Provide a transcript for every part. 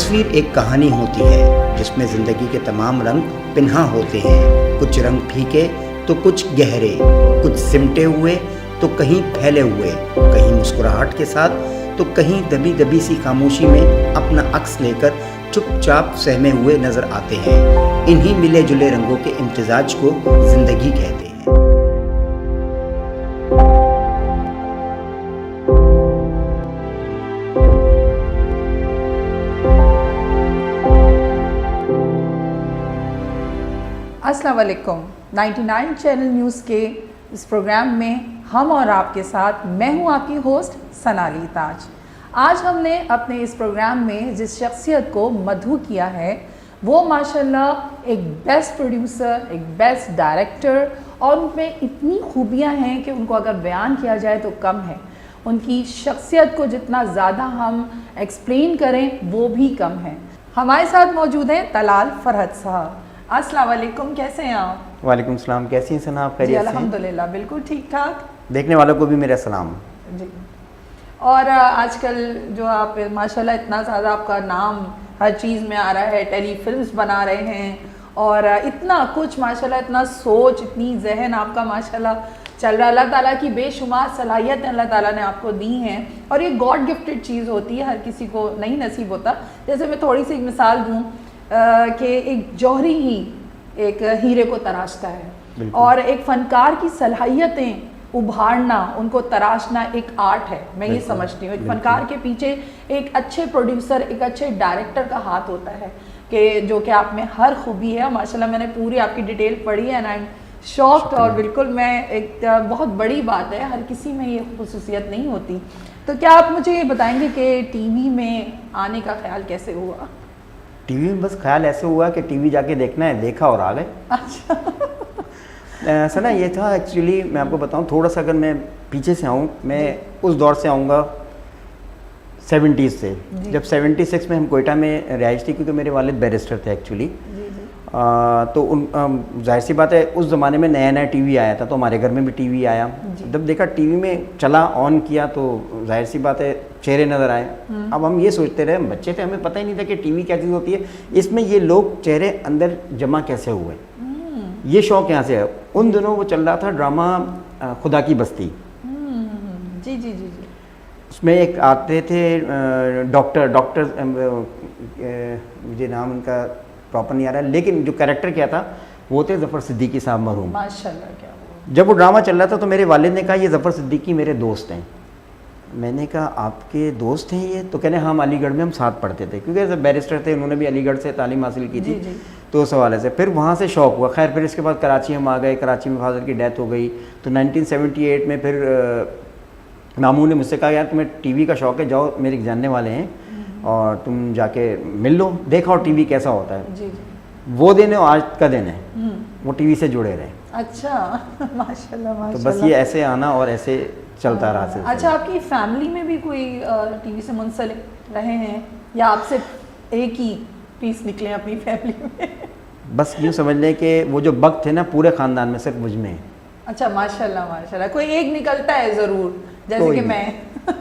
तस्वीर एक कहानी होती है जिसमें ज़िंदगी के तमाम रंग पिन्हा होते हैं। कुछ रंग फीके तो कुछ गहरे, कुछ सिमटे हुए तो कहीं फैले हुए, कहीं मुस्कुराहट के साथ तो कहीं दबी दबी सी खामोशी में अपना अक्स लेकर चुपचाप सहमे हुए नजर आते हैं। इन्हीं मिले जुले रंगों के इम्तिजाज को ज़िंदगी कहते हैं। अस्सलाम वालेकुम। 99 चैनल न्यूज़ के इस प्रोग्राम में हम और आपके साथ मैं हूं आपकी होस्ट सनाली ताज। आज हमने अपने इस प्रोग्राम में जिस शख्सियत को मधु किया है वो माशाल्लाह एक बेस्ट प्रोड्यूसर, एक बेस्ट डायरेक्टर, और उनमें इतनी खूबियां हैं कि उनको अगर बयान किया जाए तो कम है। उनकी शख्सियत को जितना ज़्यादा हम एक्सप्लेन करें वो भी कम है। हमारे साथ मौजूद हैं तलाल फरहत साहब। अस्सलाम वालेकुम, कैसे हैं आप? वालेकुम सलाम, कैसी हैं सना आप? जी अल्हम्दुलिल्लाह, बिल्कुल ठीक ठाक। देखने वालों को भी मेरा सलाम जी। और आजकल जो आप माशाल्लाह इतना ज़्यादा आपका नाम हर चीज़ में आ रहा है, टेली फिल्म्स बना रहे हैं और इतना कुछ माशाल्लाह, इतना सोच, इतनी जहन आपका माशाल्लाह चल रहा है। अल्लाह ताला की बेशुमार सलाहियतें अल्लाह ताला ने आपको दी हैं और ये गॉड गिफ्टेड चीज़ होती है, हर किसी को नहीं नसीब होता। जैसे मैं थोड़ी सी एक मिसाल दूँ कि एक जौहरी ही एक हीरे को तराशता है और एक फ़नकार की सलाहियतें उभारना, उनको तराशना एक आर्ट है। मैं ये समझती हूँ एक फ़नकार के पीछे एक अच्छे प्रोड्यूसर, एक अच्छे डायरेक्टर का हाथ होता है कि जो कि आप में हर खूबी है। माशाल्लाह मैंने पूरी आपकी डिटेल पढ़ी है एंड आई एम शॉक्ड। और बिल्कुल मैं एक बहुत बड़ी बात है, हर किसी में ये खुसूसियत नहीं होती। तो क्या आप मुझे ये बताएंगे कि टीवी में आने का ख्याल कैसे हुआ? टीवी में बस ख्याल ऐसे हुआ कि टीवी जाके देखना है, देखा और आ गए। अच्छा। सना ये था एक्चुअली, मैं आपको बताऊं थोड़ा सा, अगर मैं पीछे से आऊँ, मैं उस दौर से आऊँगा 70s से, जब 76 में हम कोयटा में रिहाइश थी, क्योंकि मेरे वालिद बैरिस्टर थे एक्चुअली। तो उन जाहिर सी बात है उस ज़माने में नया नया टीवी आया था, तो हमारे घर में भी टीवी आया। जब देखा टीवी में चला, ऑन किया तो जाहिर सी बात है चेहरे नज़र आए। अब हम ये सोचते रहे, हम बच्चे थे, हमें पता ही नहीं था कि टीवी क्या चीज़ होती है, इसमें ये लोग चेहरे अंदर जमा कैसे हुए, ये शौक़ यहाँ से है। उन दिनों वो चल रहा था ड्रामा खुदा की बस्ती। जी जी जी जी। उसमें एक आते थे डॉक्टर मुझे नाम उनका प्रॉपर नहीं आ रहा है, लेकिन जो कैरेक्टर क्या था वो थे ज़फ़र सिद्दीकी साहब मरहूम। माशाल्लाह, क्या हुआ? जब वो ड्रामा चल रहा था तो मेरे वालिद ने कहा ये ज़फ़र सिद्दीकी मेरे दोस्त हैं। मैंने कहा आपके दोस्त हैं ये? तो कहने हम अलीगढ़ में हम साथ पढ़ते थे, क्योंकि जब बैरिस्टर थे उन्होंने भी अलीगढ़ से तालीम हासिल की थी। तो उस हवाले से फिर वहाँ से शौक़ हुआ। खैर फिर इसके बाद कराची हम आ गए, कराची में फादर की डेथ हो गई। तो 1978 में फिर मामू ने मुझसे कहा यार तुम्हें टीवी का शौक़ है, जाओ मेरे जानने वाले हैं और तुम जाके मिल लो, देखा और टीवी कैसा होता है। जी। वो दिन है आज का दिन है, वो टीवी से जुड़े रहे। अच्छा। माशाल्लाह माशाल्लाह। तो बस ये ऐसे आना और ऐसे चलता रहा सिलसिला। अच्छा, आपकी फैमिली में भी कोई टीवी से मुंसलिक रहे हैं या आप सिर्फ एक ही पीस निकले अपनी फैमिली में? बस यूँ समझ लें कि वो जो वक्त है ना पूरे ख़ानदान में सिर्फ मुझ में है। अच्छा, माशाल्लाह माशाल्लाह। कोई एक निकलता है ज़रूर, जैसे कि मैं।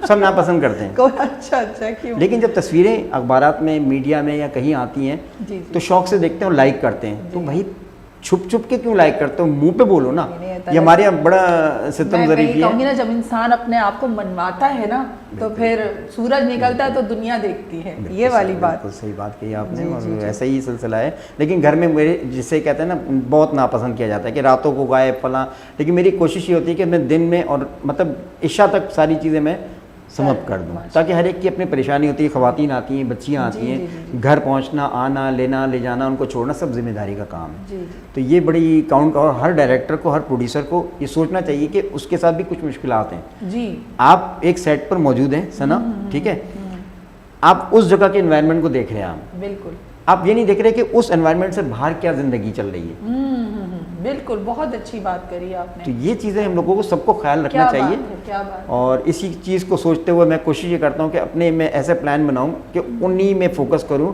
सब नापसंद करते हैं। अच्छा अच्छा, क्यों? लेकिन जब तस्वीरें अखबारात में, मीडिया में या कहीं आती हैं तो शौक़ से देखते हैं और लाइक करते हैं। तो भाई छुप छुप के क्यों लाइक करते हो? मुंह पे बोलो ना। ये हमारे यहाँ बड़ा सितम ज़रीफ़ी है। ना जब इंसान अपने आप को मनवाता है ना तो फिर सूरज निकलता है तो दुनिया देखती है। ये वाली बात बिल्कुल सही बात कही आपने। और ऐसा ही सिलसिला है। लेकिन घर में मेरे जिसे कहते हैं ना बहुत नापसंद किया जाता है कि रातों को गायब फलां, लेकिन मेरी कोशिश ये होती है कि मैं दिन में और मतलब इशा तक सारी चीज़ें मैं समाप्त कर दूँ, ताकि हर एक की अपनी परेशानी होती है। ख़वातीन आती हैं, बच्चियाँ आती हैं, घर पहुँचना, आना, लेना, ले जाना, उनको छोड़ना सब जिम्मेदारी का काम है। तो ये बड़ी काउंट, और हर डायरेक्टर को, हर प्रोड्यूसर को ये सोचना चाहिए कि उसके साथ भी कुछ मुश्किलात हैं। जी। आप एक सेट पर मौजूद हैं सना, ठीक है, आप उस जगह के एनवायरनमेंट को देख रहे हैं। आप बिल्कुल, आप ये नहीं देख रहे कि उस एनवायरनमेंट से बाहर क्या ज़िंदगी चल रही है। बिल्कुल, बहुत अच्छी बात करी आपने। तो ये चीज़ें हम लोगों को सबको ख्याल रखना चाहिए। क्या बात। और इसी चीज़ को सोचते हुए मैं कोशिश ये करता हूँ कि अपने में ऐसे प्लान बनाऊँ कि उन्हीं में फोकस करूँ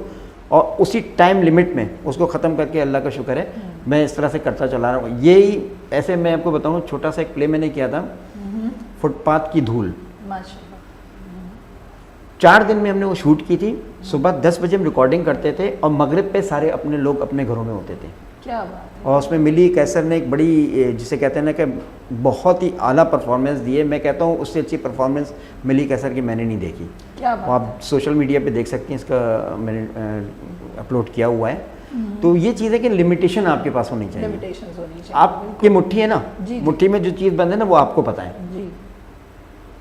और उसी टाइम लिमिट में उसको ख़त्म करके, अल्लाह का शुक्र है मैं इस तरह से करता चला रहा हूँ। यही ऐसे मैं आपको बताऊँ, छोटा सा एक प्ले मैंने किया था, फुटपाथ की धूल। 4 दिन में हमने वो शूट की थी। सुबह 10 बजे हम रिकॉर्डिंग करते थे और मगरिब पे सारे अपने लोग अपने घरों में होते थे। क्या बात है। और उसमें मिली कैसर ने एक बड़ी, जिसे कहते हैं ना कि बहुत ही आला परफॉर्मेंस दी है। मैं कहता हूँ उससे अच्छी परफॉर्मेंस मिली कैसर की मैंने नहीं देखी। क्या तो बात आप सोशल मीडिया पे देख सकती हैं, इसका मैंने अपलोड किया हुआ है। तो ये चीज़ है कि लिमिटेशन आपके पास होनी चाहिए। लिमिटेशंस होनी चाहिए। आपकी मुट्ठी है ना, जी, जी। मुट्ठी में जो चीज़ बंद है ना वो आपको पता है। जी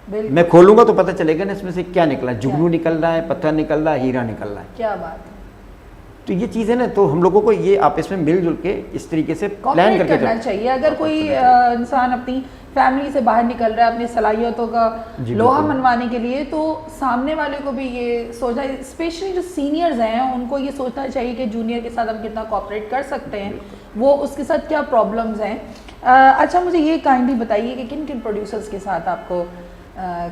बिल्कुल। मैं खोलूंगा तो पता चलेगा ना इसमें से क्या निकला, जुगनू निकल रहा है, पत्थर निकल रहा है, हीरा निकल रहा है। क्या बात है। तो ये चीज़ है ना, तो हम लोगों को ये आपस में मिलजुल के इस तरीके से प्लान कॉपरेट करके करना चाहिए। अगर कोई इंसान अपनी फैमिली से बाहर निकल रहा है अपनी सलाहियतों का जी, लोहा बिल्कुल। मनवाने के लिए, तो सामने वाले को भी ये सोचना, स्पेशली जो सीनियर्स हैं उनको ये सोचना चाहिए कि जूनियर के साथ हम कितना कॉपरेट कर सकते हैं, वो उसके साथ क्या प्रॉब्लम्स हैं। अच्छा मुझे ये काइंडली बताइए कि किन किन प्रोड्यूसर्स के साथ आपको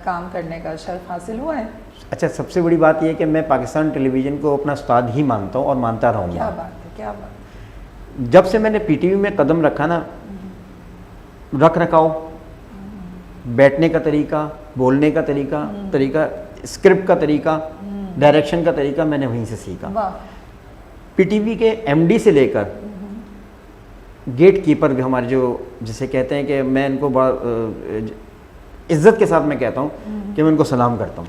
काम करने का शर्फ हासिल हुआ है। अच्छा, सबसे बड़ी बात यह है कि मैं पाकिस्तान टेलीविज़न को अपना उस्ताद ही मानता हूँ और मानता क्या रहूँगा। बात है, क्या बात है। जब से मैंने पीटीवी में कदम रखा ना, रख रखाव, बैठने का तरीका, बोलने का तरीका, स्क्रिप्ट का तरीका, डायरेक्शन का तरीका मैंने वहीं से सीखा। वाह। पीटीवी के एमडी से लेकर गेट कीपर भी हमारे, जो जिसे कहते हैं कि मैं इनको बड़ा इज्जत के साथ मैं कहता हूँ कि मैं उनको सलाम करता हूँ।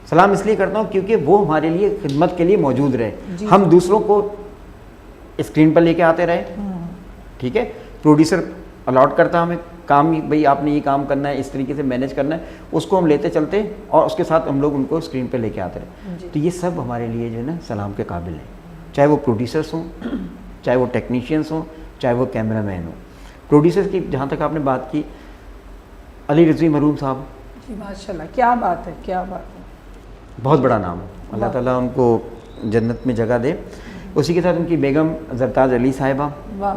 सलाम इसलिए करता हूँ क्योंकि वो हमारे लिए खिदमत के लिए मौजूद रहे। हम दूसरों को स्क्रीन पर लेके आते रहे, ठीक है। प्रोड्यूसर अलॉट करता हमें काम, भाई आपने ये काम करना है, इस तरीके से मैनेज करना है, उसको हम लेते चलते और उसके साथ हम लोग उनको स्क्रीन पे लेके आते रहे। तो ये सब हमारे लिए जो है ना सलाम के काबिल है, चाहे वो प्रोड्यूसर्स हों, चाहे वो टेक्नीशियंस हों, चाहे वो कैमरामैन हों। प्रोड्यूसर्स की जहाँ तक आपने बात की, अली रिजवी मरूम साहब, जी माशाल्लाह, क्या बात है, क्या बात है। बहुत बड़ा नाम है, अल्लाह ताला उनको जन्नत में जगह दे। उसी के साथ उनकी बेगम जरताज अली साहिबा,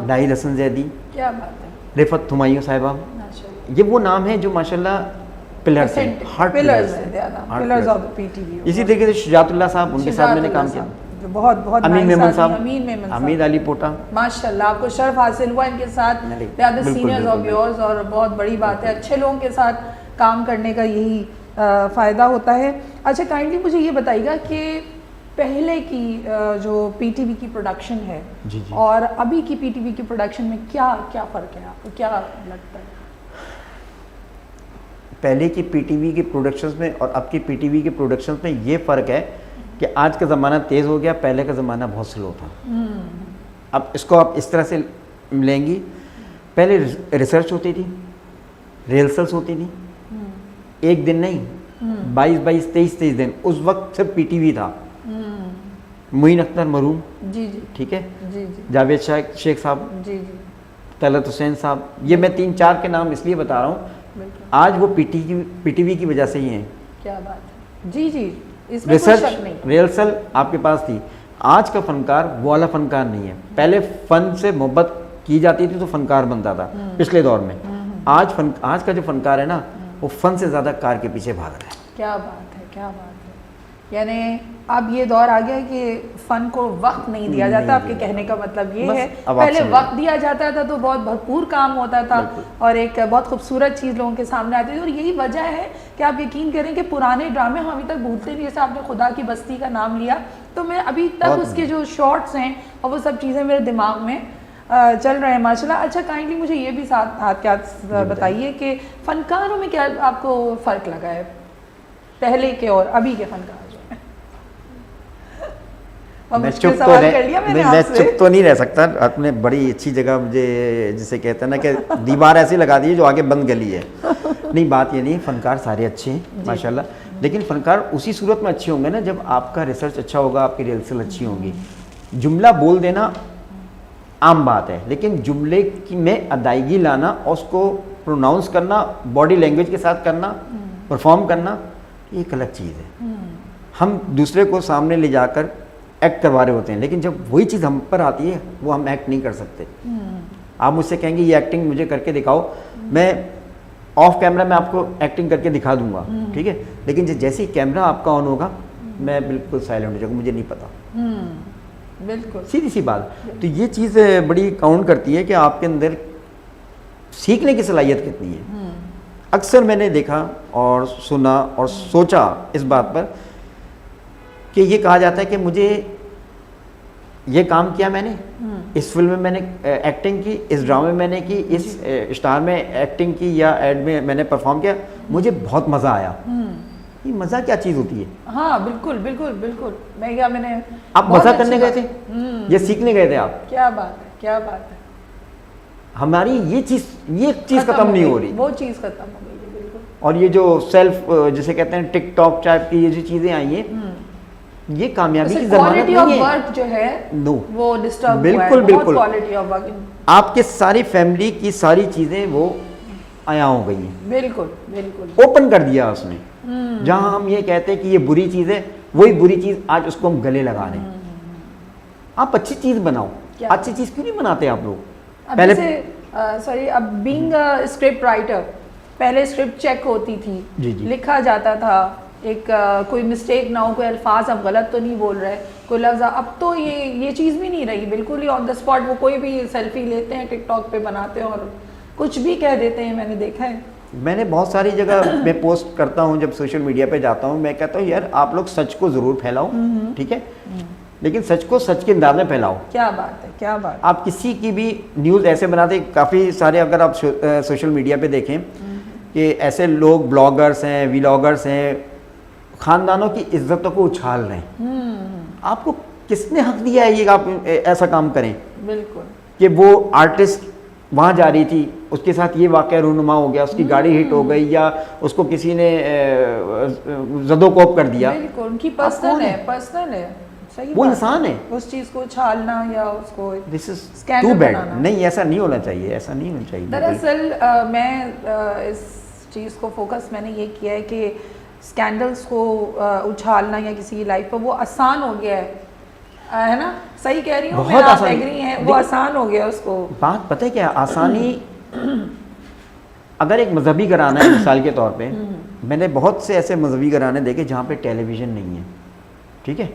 नाहिद हसन जैदी, क्या बात है, रिफत हुमायूं साहिबा, माशाल्लाह। ये वो नाम है जो माशाल्लाह पिलर्स हैं, हार्ट पिलर्स पिलर्स हैं, हैं, पिलर्स ऑफ द पीटीवी। इसी तरीके से शुजातुल्लाह साहब, उनके साथ मैंने काम किया। बहुत बहुत अमीन nice मेमन आदमी, साहब, अमीन मेमन साहब, हमीद अली पोटा, माशाल्लाह आपको शर्फ हासिल हुआ इनके साथ। दे आर द बिल्कुल, सीनियर्स ऑफ बिल्कुल। योर्स और बहुत बड़ी बात है, अच्छे लोगों के साथ काम करने का यही फ़ायदा होता है। अच्छा काइंडली मुझे ये बताइएगा कि पहले की जो पीटीवी की प्रोडक्शन है जी, जी। और अभी की पीटीवी की प्रोडक्शन में क्या क्या फ़र्क है, आपको क्या लगता है? पहले की पीटीवी की प्रोडक्शंस में और अब की पीटीवी के प्रोडक्शंस में ये फ़र्क है कि आज का ज़माना तेज़ हो गया, पहले का ज़माना बहुत स्लो था। अब इसको आप इस तरह से लेंगी, पहले रिसर्च होती थी, रिहर्सल्स होती थी, एक दिन नहीं, 22-22, 23-23 दिन। उस वक्त सिर्फ पीटीवी था। मुइन अख्तर मरूम, जी जी, ठीक है, जी जी, जावेद शेख साहब, जी जी, तलत हुसैन साहब, ये मैं 3-4 के नाम इसलिए बता रहा हूँ, बिल्कुल। आज वो पीटीवी की वजह से ही हैं। क्या बात है, जी जी, इसमें कोई रिसर्च शक नहीं। रिहर्सल आपके पास थी। आज का फनकार वो वाला फनकार नहीं है। पहले फन से मोहब्बत की जाती थी तो फनकार बनता था पिछले दौर में। आज का जो फनकार है ना, वो फन से ज़्यादा कार के पीछे भाग रहा है। क्या बात है, क्या बात है। यानी अब ये दौर आ गया कि फ़न को वक्त नहीं दिया जाता। आपके कहने का मतलब ये बस है, अब आप पहले समझ वक्त दिया जाता था तो बहुत भरपूर काम होता था और एक बहुत खूबसूरत चीज़ लोगों के सामने आती थी। और यही वजह है कि आप यकीन करें कि पुराने ड्रामे हम अभी तक भूलते नहीं। जैसे आपने खुदा की बस्ती का नाम लिया, तो मैं अभी तक उसके जो शॉर्ट्स हैं और वो सब चीज़ें मेरे दिमाग में चल रहे हैं माशाल्लाह। अच्छा काइंडली मुझे ये भी साथ हाथ के हाथ बताइए कि फ़नकारों में क्या आपको फ़र्क लगा है पहले के और अभी के फ़नकार जो हैं? मैं चुप तो नहीं रह सकता। आपने बड़ी अच्छी जगह मुझे, जिसे कहते हैं ना कि दीवार ऐसी लगा दी है जो आगे बंद गली है। नहीं, बात ये नहीं, फ़नकार सारे अच्छे हैं माशाल्लाह, लेकिन फ़नकार उसी सूरत में अच्छे होंगे ना जब आपका रिसर्च अच्छा होगा, आपकी रिहर्सल अच्छी होंगी। जुमला बोल देना आम बात है, लेकिन जुमले की में अदायगी लाना और उसको प्रोनाउंस करना, बॉडी लैंग्वेज के साथ करना, परफॉर्म करना, ये एक अलग चीज़ है। हम दूसरे को सामने ले जाकर एक्ट करवा रहे होते हैं, लेकिन जब वही चीज़ हम पर आती है वो हम एक्ट नहीं कर सकते। आप मुझसे कहेंगे ये एक्टिंग मुझे करके दिखाओ, मैं ऑफ कैमरा में आपको एक्टिंग करके दिखा दूंगा, ठीक है, लेकिन जैसे ही कैमरा आपका ऑन होगा मैं बिल्कुल साइलेंट हो जाऊँगा, मुझे नहीं पता। बिल्कुल सीधी सी बात। तो ये चीज़ बड़ी काउंट करती है कि आपके अंदर सीखने की सलाहियत कितनी है। अक्सर मैंने देखा और सुना और सोचा इस बात पर कि ये कहा जाता है कि मुझे ये काम किया मैंने, इस फिल्म में मैंने एक्टिंग की, इस ड्रामे में मैंने की, इस स्टार में एक्टिंग की या एड में मैंने परफॉर्म किया, मुझे बहुत मज़ा आया। ये मज़ा क्या चीज़ होती है? हाँ बिल्कुल बिल्कुल बिल्कुल। मैंने आप मज़ा करने गए थे या सीखने गए थे आप? क्या बात है, क्या बात है। हमारी ये चीज़ खत्म नहीं हो रही, वो चीज़ खत्म हो गई है बिल्कुल। और ये जो सेल्फ जिसे कहते हैं टिकटॉक टाइप की ये जो चीज़ें आई हैं, ये कामयाबी की ज़मानत क्वालिटी नहीं ऑफ है। वर्क जो है नो, वो डिस्टर्ब बिल्कुल बिल्कुल। क्वालिटी ऑफ वर्क आपके सारी फैमिली की सारी चीज़ें वो आया हो गई हैं, बिल्कुल बिल्कुल ओपन कर दिया उसने। जहां हम ये कहते हैं कि ये बुरी चीज़ है, वही बुरी चीज़ आज उसको हम गले लगा रहे हैं। आप अच्छी चीज़ बनाओ, अच्छी चीज़ क्यों नहीं बनाते आप लोग? पहले सॉरी, अब बीइंग अ स्क्रिप्ट राइटर, पहले स्क्रिप्ट चेक होती थी, जी जी। लिखा जाता था, एक कोई मिस्टेक ना हो, कोई अल्फाज हम गलत तो नहीं बोल रहे, कोई लफ्ज़। अब तो ये चीज़ भी नहीं रही, बिल्कुल ही ऑन द स्पॉट वो कोई भी सेल्फी लेते हैं, टिकटॉक पे बनाते हैं और कुछ भी कह देते हैं। मैंने देखा है, मैंने बहुत सारी जगह मैं पोस्ट करता हूँ, जब सोशल मीडिया पे जाता हूँ, मैं कहता हूँ यार आप लोग सच को ज़रूर फैलाओ, ठीक है, लेकिन सच को सच के अंदाज में फैलाओ। क्या बात है, क्या बात। आप किसी की भी न्यूज़ ऐसे बनाते, काफ़ी सारे अगर आप सोशल मीडिया पे देखें कि ऐसे लोग ब्लॉगर्स हैं, व्लॉगर्स हैं, ख़ानदानों की इज्जतों को उछाल रहे हैं। आपको किसने हक दिया है ये आप ऐसा काम करें? बिल्कुल, कि वो आर्टिस्ट वहाँ जा रही थी, उसके साथ ये वाक़या रूनुमा हो गया, उसकी गाड़ी हिट हो गई या उसको किसी ने जदोकोप कर दिया। बिल्कुल, उनकी पर्सनल है, पर्सनल है, सही वो बात इंसान है, उस चीज़ को छालना या उसको this is scandal too bad. बनाना। नहीं, ऐसा नहीं होना चाहिए, ऐसा नहीं होना चाहिए। दरअसल मैं इस चीज़ को फोकस मैंने ये किया है कि स्कैंडल्स को उछालना या किसी की लाइफ पर वो आसान हो गया है ना? सही कह रही हूँ मैं, आप एग्री हैं? वो आसान हो गया उसको। बात पता है क्या, आसानी अगर एक मजहबी घराना है मिसाल के तौर पे, मैंने बहुत से ऐसे मजहबी घराने देखे जहाँ पे टेलीविज़न नहीं है, ठीक है,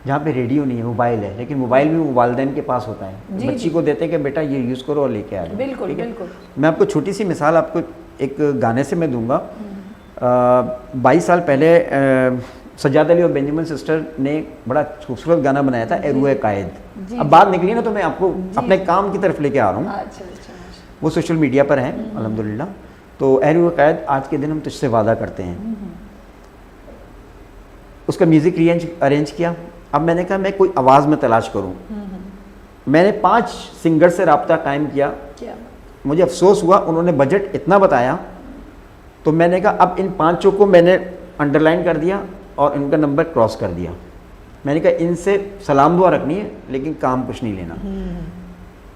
जहाँ पे रेडियो नहीं है, मोबाइल है, लेकिन मोबाइल भी वालिदैन के पास होता है, जी, बच्ची को देते हैं कि बेटा ये यूज़ करो और लेके आ जाओ। बिल्कुल बिल्कुल। मैं आपको छोटी सी मिसाल आपको एक गाने से मैं दूंगा। 22 साल पहले सज्जाद अली और बेंजामिन सिस्टर ने बड़ा खूबसूरत गाना बनाया था, एरुए कायद। अब बात निकली ना तो मैं आपको अपने काम की तरफ लेके आ रहा हूँ। अच्छा, वो सोशल मीडिया पर है अल्हम्दुलिल्लाह। तो एरुए कायद, आज के दिन हम तुझसे वादा करते हैं, उसका म्यूज़िक अरेंज किया। अब मैंने कहा मैं कोई आवाज़ में तलाश करूँ, मैंने 5 सिंगर से रब्ता कायम किया। मुझे अफसोस हुआ, उन्होंने बजट इतना बताया, तो मैंने कहा अब इन 5 को मैंने अंडरलाइन कर दिया और इनका नंबर क्रॉस कर दिया। मैंने कहा इनसे सलाम दुआ रखनी है लेकिन काम कुछ नहीं लेना।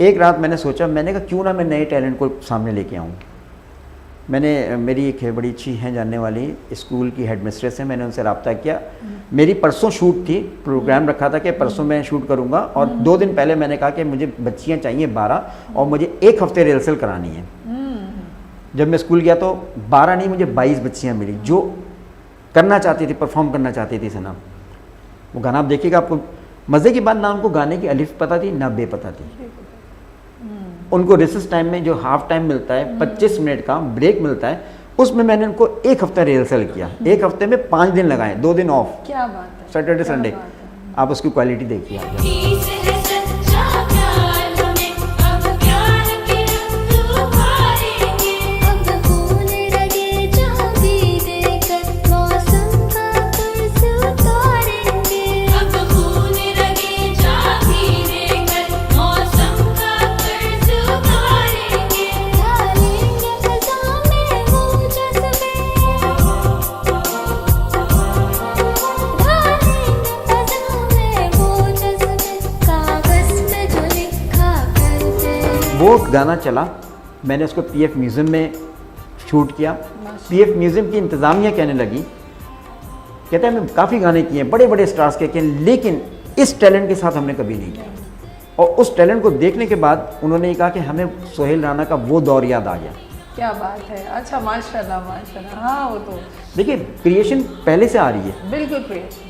एक रात मैंने सोचा, मैंने कहा क्यों ना मैं नए टैलेंट को सामने लेके आऊँ। मैंने, मेरी एक बड़ी अच्छी हैं जानने वाली स्कूल की हेड मिस्ट्रेस है, मैंने उनसे रब्ता किया। मेरी परसों शूट थी, प्रोग्राम रखा था कि परसों मैं शूट करूँगा, और 2 दिन पहले मैंने कहा कि मुझे बच्चियाँ चाहिए 12 और मुझे 1 हफ्ते रिहर्सल करानी है। जब मैं स्कूल गया तो 12 नहीं, मुझे 22 बच्चियाँ मिली जो करना चाहती थी, परफॉर्म करना चाहती थी सना। वो गाना आप देखिएगा, आपको मज़े की बात, ना उनको गाने की अलिफ पता थी ना बे पता थी। उनको रिसेस टाइम में जो हाफ टाइम मिलता है, 25 मिनट का ब्रेक मिलता है, उसमें मैंने उनको 1 हफ्ता रिहर्सल किया। 1 हफ्ते में 5 दिन लगाए, 2 दिन ऑफ, क्या बात है, सैटरडे संडे। आप उसकी क्वालिटी देखिए। वो गाना चला, मैंने उसको पीएफ म्यूज़ियम में शूट किया। पीएफ म्यूज़ियम की इंतज़ामिया कहने लगी, कहते हैं हमने काफ़ी गाने किए हैं, बड़े बड़े स्टार्स के किए, लेकिन इस टैलेंट के साथ हमने कभी नहीं किया। और उस टैलेंट को देखने के बाद उन्होंने ये कहा कि हमें सोहेल राना का वो दौर याद आ गया। क्या बात है, अच्छा माशाल्लाह माशाल्लाह। हाँ, वो तो देखिए क्रिएशन पहले से आ रही है, बिल्कुल क्रिएशन।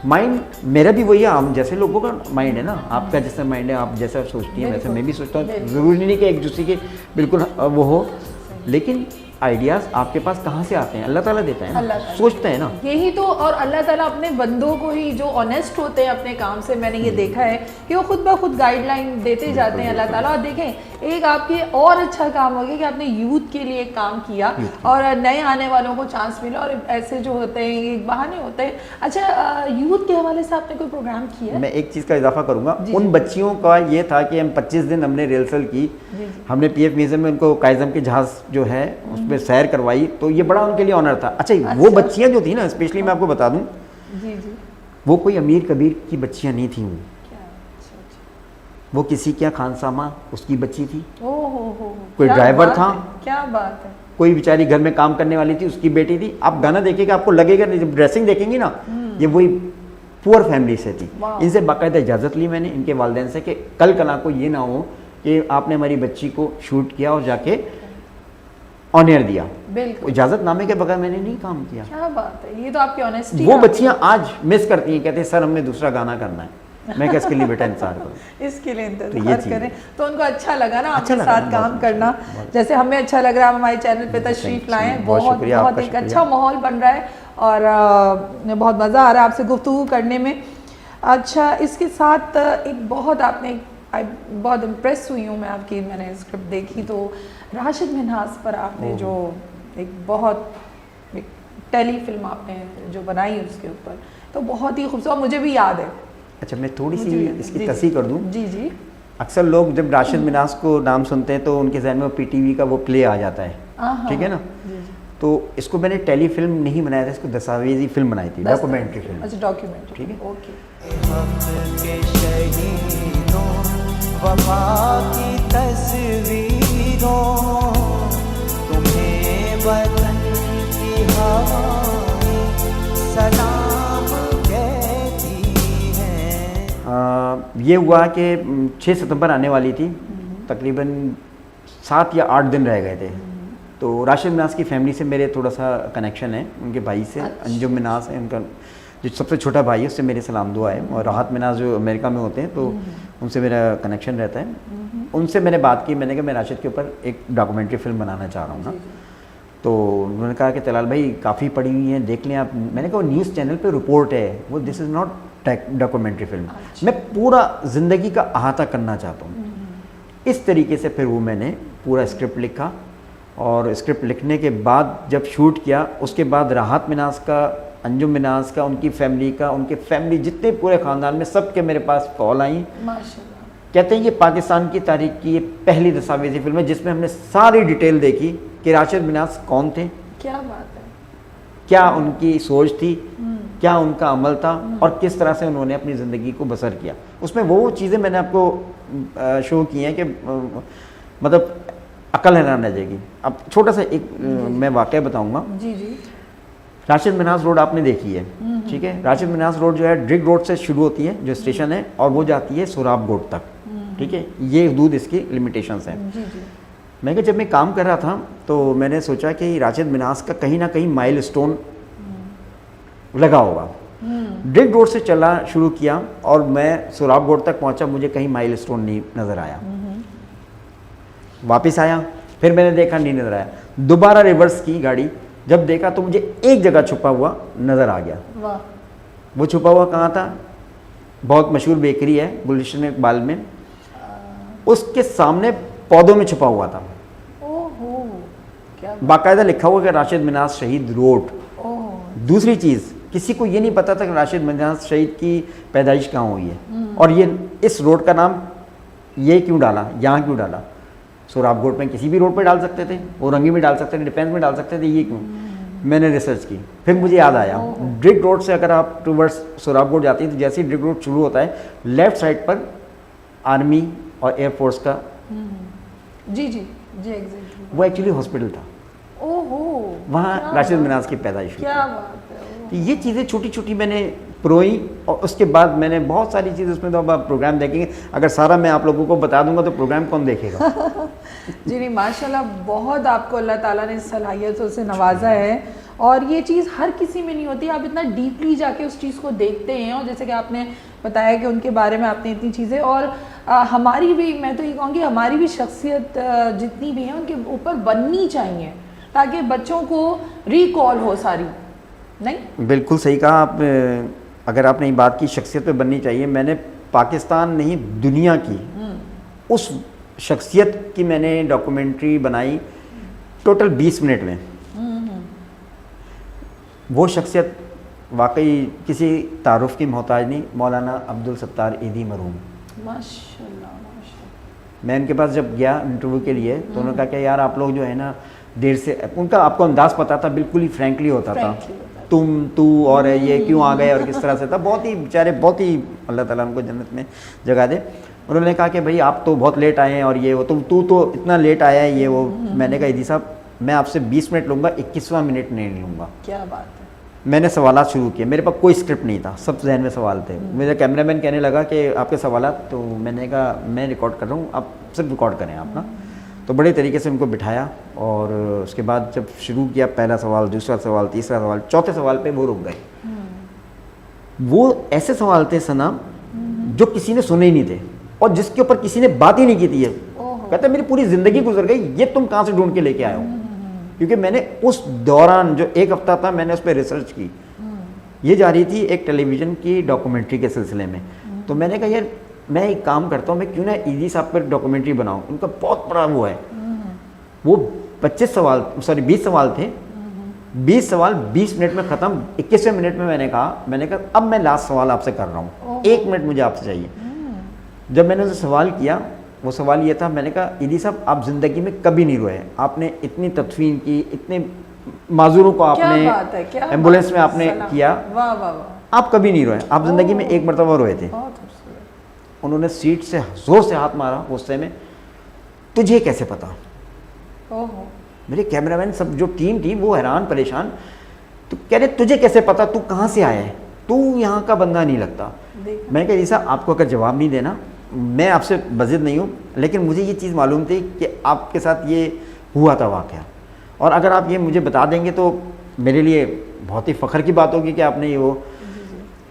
माइंड मेरा भी वही है, हम जैसे लोगों का माइंड है ना, आपका जैसा माइंड है, आप जैसा सोचती हैं वैसे मैं भी सोचता हूँ। ज़रूरी नहीं कि एक दूसरे के बिल्कुल वो हो, लेकिन आइडियाज़ आपके पास कहाँ से आते हैं? अल्लाह ताला देता है अल्लाह ना, ताला। सोचते हैं ना। यही तो, और अल्लाह ताला अपने बंदों को ही जो ऑनेस्ट होते हैं अपने काम से, मैंने ये देखा है कि वो खुद ब खुद गाइडलाइन देते जाते हैं अल्लाह ताला। और देखें, एक आपके और अच्छा काम हो गया कि आपने यूथ के लिए एक काम किया और नए आने वालों को चांस मिला। और ऐसे जो होते हैं एक बहाने होते हैं। अच्छा, यूथ के हवाले से आपने कोई प्रोग्राम किया? मैं एक चीज़ का इजाफा करूंगा, जी, उन बच्चियों का ये था कि हम 25 दिन हमने रिहर्सल की, हमने पीएफ म्यूजियम में उनको कायज़म के जहाज़ जो है उसमें सैर करवाई, तो ये बड़ा उनके लिए ऑनर था। अच्छा, वो बच्चियाँ जो थी ना, स्पेशली मैं आपको बता दूं, जी जी, वो कोई अमीर कबीर की बच्चियाँ नहीं थी। क्या? अच्छा, वो किसी क्या खानसामा उसकी बच्ची थी, ओ हो, कोई क्या ड्राइवर बात था, है, क्या बात है। कोई बेचारी घर में काम करने वाली थी, उसकी बेटी थी। आप गाना देखेंगे आपको लगेगा नहीं, जब ड्रेसिंग देखेंगी ना, ये वही पुअर फैमिली से थी। इनसे बाकायदा इजाज़त ली मैंने इनके वालिदैन से कि कल कला को ये ना हो कि आपने हमारी बच्ची को शूट किया और जाके ऑनर दिया। बिल्कुल, इजाज़त नामे के बगैर मैंने नहीं काम किया। क्या बात है, ये तो आपकी ऑनेस्टी। वो बच्चियां आज मिस करती हैं, कहते हैं सर हमें दूसरा गाना करना है। मैं क्या इसके लिए बेटा इंतजार करूँ, इसके लिए तो ये इंतजार चीज़ करें, तो उनको अच्छा लगा ना अच्छा आपके लगा, साथ बहुत काम अच्छा, करना, जैसे हमें अच्छा लग रहा है। हम हमारे चैनल पे तशरीफ लाए हैं, बहुत बहुत शुक्रिया, बहुत आपका एक शुक्रिया। अच्छा माहौल बन रहा है और बहुत मज़ा आ रहा है आपसे गुफ्तगू करने में। अच्छा, इसके साथ एक बहुत आपने बहुत इम्प्रेस हुई हूँ मैं आपकी, मैंने स्क्रिप्ट देखी तो राशिद मिन्हास पर आपने जो एक बहुत एक टेली फिल्म आपने जो बनाई उसके ऊपर, तो बहुत ही खूबसूरत, मुझे भी याद है। अच्छा, मैं थोड़ी सी मुझे भी याद है। इसकी जी, तस्हीह कर दूँ। जी जी, अक्सर लोग जब राशिद मिन्हास को नाम सुनते हैं तो उनके जहन में पीटीवी का वो प्ले आ जाता है, ठीक है ना। जी जी, तो इसको मैंने टेली फिल्म नहीं बनाया था, इसको दस्तावेजी फिल्म बनाई थी, डॉक्यूमेंट्री फिल्म। अच्छा, डॉक्यूमेंट्री, ठीक है। ओके। के शहीदों वफा की तस्वीरों, तुम्हें वतन की हवाएं सलाम कहती हैं। ये हुआ कि 6 सितंबर आने वाली थी, तकरीबन 7 या 8 दिन रह गए थे। तो राशिद मिन्हास की फैमिली से मेरे थोड़ा सा कनेक्शन है, उनके भाई से। अंजुम मिन्हास है उनका जो सबसे छोटा भाई है, उससे मेरे सलाम दुआ है। और राहत मिन्हास जो अमेरिका में होते हैं, तो उनसे मेरा कनेक्शन रहता है। उनसे मैंने बात की, मैंने कहा मैं राशिद के ऊपर एक डॉक्यूमेंट्री फिल्म बनाना चाह रहा हूँ ना। तो उन्होंने कहा कि तलाल भाई काफ़ी पड़ी हुई हैं, देख लें आप। मैंने कहा वो न्यूज़ चैनल पे रिपोर्ट है, वो this is not documentary film. मैं पूरा ज़िंदगी का अहाता करना चाहता हूँ। इस तरीके से फिर वो मैंने पूरा स्क्रिप्ट लिखा, और स्क्रिप्ट लिखने के बाद जब शूट किया, उसके बाद राहत मिन्हास का, अंजुम मिन्हास का, उनकी फैमिली का, उनके फैमिली जितने पूरे ख़ानदान में सब के मेरे पास कॉल आई। माशाल्लाह, कहते हैं ये पाकिस्तान की तारीख की ये पहली दस्तावेजी फिल्म है जिसमें हमने सारी डिटेल देखी कि राशिद मिन्हास कौन थे, क्या बात है। क्या उनकी सोच थी, क्या उनका अमल था, और किस तरह से उन्होंने अपनी ज़िंदगी को बसर किया। उसमें वो चीज़ें मैंने आपको शो की हैं कि मतलब अकल हैरान रह जाएगी। अब छोटा सा एक मैं वाक़या बताऊंगा। जी जी, राशिद मिन्हास रोड आपने देखी है, ठीक है। राशिद मिन्हास रोड जो है ड्रिग रोड से शुरू होती है, जो स्टेशन है, और वो जाती है सोराब गोट तक, ठीक है। ये हदूद इसकी लिमिटेशंस हैं। जी जी, मैं जब मैं काम कर रहा था तो मैंने सोचा कि राशिद मिन्हास का कहीं ना कहीं माइलस्टोन लगा होगा। ड्रिग रोड से चलना शुरू किया और मैं सोराब गोट तक पहुंचा, मुझे कहीं माइलस्टोन नहीं नज़र आया। वापस आया, फिर मैंने देखा नहीं नज़र आया। दोबारा रिवर्स की गाड़ी, जब देखा तो मुझे एक जगह छुपा हुआ नज़र आ गया। वाह, वो छुपा हुआ कहाँ था? बहुत मशहूर बेकरी है गुलशन इकबाल में, उसके सामने पौधों में छुपा हुआ था। ओहो, क्या बाकायदा लिखा हुआ कि राशिद मिन्हास शहीद रोड। ओह, दूसरी चीज़, किसी को ये नहीं पता था कि राशिद मिन्हास शहीद की पैदाइश कहाँ हुई है, और ये इस रोड का नाम ये क्यों डाला, यहाँ क्यों डाला। सोराब गोट में किसी भी रोड पे डाल सकते थे, औरंगी में डाल सकते थे, डिफेंस में डाल सकते थे, ये क्यों। मैंने रिसर्च की, फिर मुझे याद आया ड्रिग रोड से अगर आप टूवर्ड्स सोराब गोट जाती हैं तो जैसे ही ड्रिग रोड शुरू होता है, लेफ्ट साइड पर आर्मी और एयरफोर्स का जी जी जी, एग्जैक्टली, वो एक्चुअली हॉस्पिटल था। ओहो, वहाँ क्या राशिद बात- मिन्हास की पैदाइश हुई। क्या बात है। ओह, तो ये चीज़ें छोटी छोटी मैंने प्रोई, और उसके बाद मैंने बहुत सारी चीज़ें उसमें, तो अब आप प्रोग्राम देखेंगे, अगर सारा मैं आप लोगों को बता दूंगा तो प्रोग्राम कौन देखेगा। जी नहीं, माशाल्लाह, बहुत आपको अल्लाह ताला ने सलाहियतों से नवाजा है, और ये चीज़ हर किसी में नहीं होती। आप इतना डीपली जाके उस चीज़ को देखते हैं, और जैसे कि आपने बताया कि उनके बारे में आपने इतनी चीज़ें, और हमारी भी, मैं तो ये कहूँगी हमारी भी शख्सियत जितनी भी है उनके ऊपर बननी चाहिए, ताकि बच्चों को रिकॉल हो सारी, नहीं? बिल्कुल सही कहा आप। अगर आपने ये बात की शख्सियत पे बननी चाहिए, मैंने पाकिस्तान नहीं दुनिया की उस शख्सियत की मैंने डॉक्यूमेंट्री बनाई टोटल 20 मिनट में। वो शख्सियत वाकई किसी तारुफ की मोहताज नहीं, मौलाना अब्दुल सत्तार ईदी मरहूम। माशाल्लाह माशाल्लाह। मैं इनके पास जब गया इंटरव्यू के लिए तो उन्होंने कहा कि यार आप लोग जो है ना देर से, उनका आपको अंदाज़ पता था, बिल्कुल ही फ्रैंकली होता था, तुम तू और ये क्यों आ गए और किस तरह से था। बहुत ही बेचारे, बहुत ही अल्लाह ताला उनको जन्नत में जगह दे। उन्होंने कहा कि भाई आप तो बहुत लेट आए हैं और ये वो, तू तो इतना लेट आया है ये वो। मैंने कहा ईदी साहब मैं आपसे 20 मिनट लूँगा, 21वां मिनट नहीं लूँगा। क्या बात है। मैंने सवालात शुरू किए, मेरे पास कोई स्क्रिप्ट नहीं था, सब जहन में सवाल थे। मेरा कैमरामैन कहने लगा कि आपके सवालात, तो मैंने कहा मैं रिकॉर्ड कर रहा हूँ, आप सिर्फ रिकॉर्ड करें आप ना। तो बड़े तरीके से उनको बिठाया और उसके बाद जब शुरू किया, पहला सवाल, दूसरा सवाल, तीसरा सवाल, चौथे सवाल पे वो रुक गए। वो ऐसे सवाल थे सना जो किसी ने सुने ही नहीं थे और जिसके ऊपर किसी ने बात ही नहीं की थी। कहते मेरी पूरी ज़िंदगी गुजर गई, ये तुम कहाँ से ढूंढ के लेके आए हो? क्योंकि मैंने उस दौरान जो 1 हफ्ता था मैंने उस पर रिसर्च की। ये जा रही थी एक टेलीविज़न की डॉक्यूमेंट्री के सिलसिले में। तो मैंने कहा यार मैं एक काम करता हूँ, मैं क्यों ना ईदी साहब पर डॉक्यूमेंट्री बनाऊँ। उनका बहुत बड़ा वो है, वो 20 सवाल थे। 20 सवाल 20 मिनट में ख़त्म। 21वें मिनट में मैंने कहा अब मैं लास्ट सवाल आपसे कर रहा हूँ, 1 मिनट मुझे आपसे चाहिए। जब मैंने उनसे सवाल किया, वो सवाल ये था, मैंने कहा ईदी साहब आप ज़िंदगी में कभी नहीं रोए, आपने इतनी तदफीन की, इतने माजूरों को आपने एम्बुलेंस में आपने किया, वाह वाह वाह, आप कभी नहीं रोए, आप ज़िंदगी में एक मरतबा रोए थे। उन्होंने सीट से ज़ोर से हाथ मारा गुस्से में, तुझे कैसे पता? ओहो। मेरे कैमरामैन सब जो टीम थी वो हैरान परेशान। तो कह रहे तुझे कैसे पता, तू कहाँ से आया है, तू यहाँ का बंदा नहीं लगता। मैं कह ऐसा आपको अगर जवाब नहीं देना, मैं आपसे बज़िद नहीं हूँ, लेकिन मुझे ये चीज़ मालूम थी कि आपके साथ ये हुआ था वाक़या, और अगर आप ये मुझे बता देंगे तो मेरे लिए बहुत ही फ़ख्र की बात होगी कि आपने ये वो।